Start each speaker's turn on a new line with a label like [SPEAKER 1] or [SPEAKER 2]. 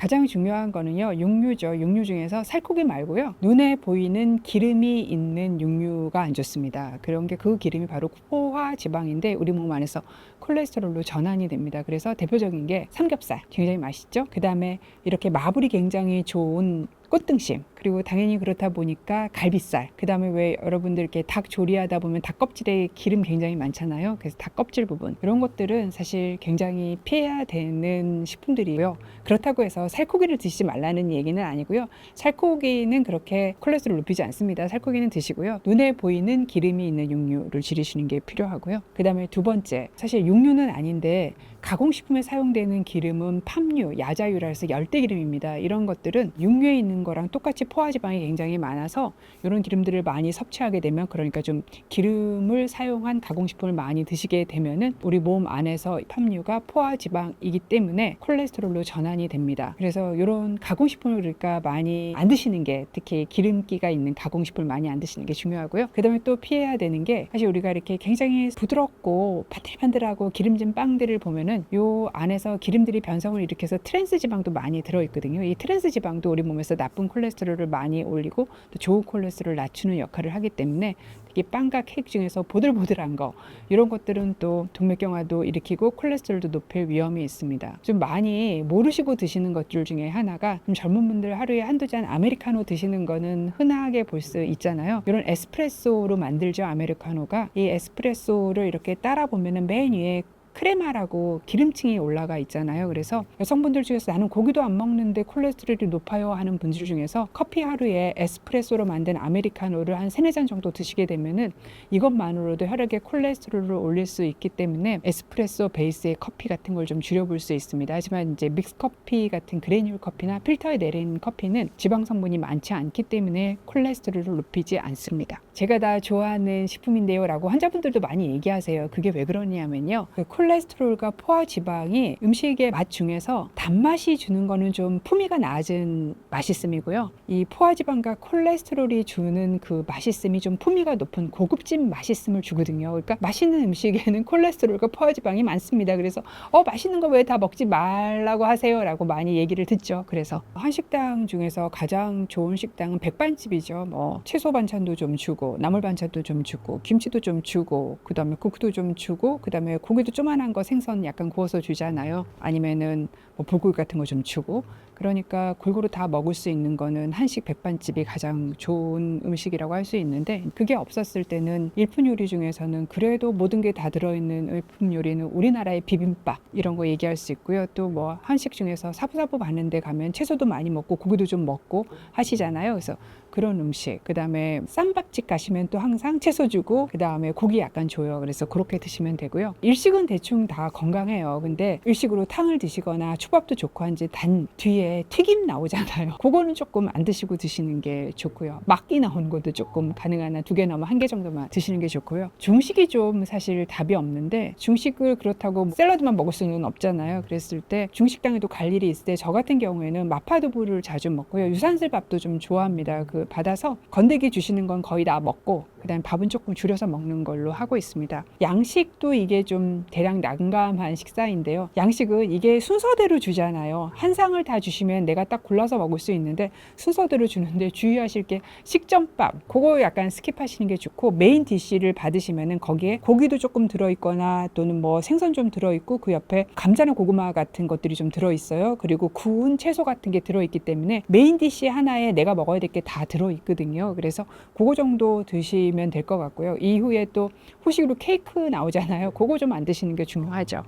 [SPEAKER 1] 가장 중요한 거는요, 육류죠. 육류 중에서 살코기 말고요, 눈에 보이는 기름이 있는 육류가 안 좋습니다. 그런 게 그 기름이 바로 포화 지방인데 우리 몸 안에서 콜레스테롤로 전환이 됩니다. 그래서 대표적인 게 삼겹살, 굉장히 맛있죠. 그 다음에 이렇게 마블이 굉장히 좋은 꽃등심, 그리고 당연히 그렇다 보니까 갈비살, 그 다음에 왜 여러분들 이렇게 닭 조리하다 보면 닭 껍질에 기름 굉장히 많잖아요. 그래서 닭 껍질 부분, 이런 것들은 사실 굉장히 피해야 되는 식품들이고요. 그렇다고 해서 살코기를 드시지 말라는 얘기는 아니고요. 살코기는 그렇게 콜레스테롤 높이지 않습니다. 살코기는 드시고요. 눈에 보이는 기름이 있는 육류를 줄이시는 게 필요하고요. 그 다음에 두 번째, 사실 육류는 아닌데 가공식품에 사용되는 기름은 팜유, 야자유라 해서 열대기름입니다. 이런 것들은 육류에 있는 거랑 똑같이 포화지방이 굉장히 많아서 이런 기름들을 많이 섭취하게 되면, 그러니까 좀 기름을 사용한 가공식품을 많이 드시게 되면은 우리 몸 안에서 팜유가 포화지방이기 때문에 콜레스테롤로 전환이 됩니다. 그래서 이런 가공식품을 그러니까 많이 안 드시는 게, 특히 기름기가 있는 가공식품을 많이 안 드시는 게 중요하고요. 그 다음에 또 피해야 되는 게, 사실 우리가 이렇게 굉장히 부드럽고 바들바들하고 기름진 빵들을 보면은 요 안에서 기름들이 변성을 일으켜서 트랜스 지방도 많이 들어있거든요. 이 트랜스 지방도 우리 몸에서 나쁜 콜레스테롤을 많이 올리고 또 좋은 콜레스테롤을 낮추는 역할을 하기 때문에, 특히 빵과 케이크 중에서 보들보들한 거, 이런 것들은 또 동맥경화도 일으키고 콜레스테롤도 높일 위험이 있습니다. 좀 많이 모르시고 드시는 것들 중에 하나가, 좀 젊은 분들 하루에 한두 잔 아메리카노 드시는 거는 흔하게 볼 수 있잖아요. 이런 에스프레소로 만들죠, 아메리카노가. 이 에스프레소를 이렇게 따라 보면은 맨 위에 크레마라고 기름층이 올라가 있잖아요. 그래서 여성분들 중에서 나는 고기도 안 먹는데 콜레스테롤이 높아요 하는 분들 중에서 커피 하루에 에스프레소로 만든 아메리카노를 한 3-4잔 정도 드시게 되면은 이것만으로도 혈액에 콜레스테롤을 올릴 수 있기 때문에 에스프레소 베이스의 커피 같은 걸 좀 줄여볼 수 있습니다. 하지만 이제 믹스 커피 같은 그래뉴얼 커피나 필터에 내린 커피는 지방 성분이 많지 않기 때문에 콜레스테롤을 높이지 않습니다. 제가 다 좋아하는 식품인데요 라고 환자분들도 많이 얘기하세요. 그게 왜 그러냐면요, 콜레스테롤과 포화지방이 음식의 맛 중에서 단맛이 주는 거는 좀 풍미가 낮은 맛있음이고요, 이 포화지방과 콜레스테롤이 주는 그 맛있음이 좀 풍미가 높은 고급진 맛있음을 주거든요. 그러니까 맛있는 음식에는 콜레스테롤과 포화지방이 많습니다. 그래서 맛있는 거 왜 다 먹지 말라고 하세요 라고 많이 얘기를 듣죠. 그래서 한식당 중에서 가장 좋은 식당은 백반집이죠. 뭐 채소 반찬도 좀 주고, 나물 반찬도 좀 주고, 김치도 좀 주고, 그 다음에 국도 좀 주고, 그 다음에 고기도 조그만한 거 생선 약간 구워서 주잖아요. 아니면은 뭐 불고기 같은 거 좀 주고. 그러니까 골고루 다 먹을 수 있는 거는 한식 백반집이 가장 좋은 음식이라고 할 수 있는데, 그게 없었을 때는 일품 요리 중에서는 그래도 모든 게 다 들어있는 일품 요리는 우리나라의 비빔밥, 이런 거 얘기할 수 있고요. 또 뭐 한식 중에서 사부사부 받는 데 가면 채소도 많이 먹고 고기도 좀 먹고 하시잖아요. 그래서 그런 음식, 그 다음에 쌈밥집 가시면 또 항상 채소 주고 그 다음에 고기 약간 줘요. 그래서 그렇게 드시면 되고요. 일식은 대충 다 건강해요. 근데 일식으로 탕을 드시거나 초밥도 좋고 한지 단 뒤에 튀김 나오잖아요. 그거는 조금 안 드시고 드시는 게 좋고요. 막기 나오는 것도 조금 가능한 한 2개 넘어 1개 정도만 드시는 게 좋고요. 중식이 좀 사실 답이 없는데, 중식을 그렇다고 샐러드만 먹을 수는 없잖아요. 그랬을 때 중식당에도 갈 일이 있을 때 저 같은 경우에는 마파두부를 자주 먹고요. 유산슬밥도 좀 좋아합니다. 그 받아서 건더기 주시는 건 거의 다 먹고, 그다음에 밥은 조금 줄여서 먹는 걸로 하고 있습니다. 양식도 이게 좀 대략 난감한 식사인데요. 양식은 이게 순서대로 주잖아요. 한 상을 다 주시면 내가 딱 골라서 먹을 수 있는데, 순서대로 주는데 주의하실 게 식전밥, 그거 약간 스킵하시는 게 좋고, 메인 디쉬를 받으시면은 거기에 고기도 조금 들어있거나 또는 뭐 생선 좀 들어있고, 그 옆에 감자나 고구마 같은 것들이 좀 들어있어요. 그리고 구운 채소 같은 게 들어있기 때문에 메인 디쉬 하나에 내가 먹어야 될 게 다 들어있거든요. 그래서 그거 정도 드시면 될 것 같고요. 이후에 또 후식으로 케이크 나오잖아요. 그거 좀 안 드시는 게 중요하죠.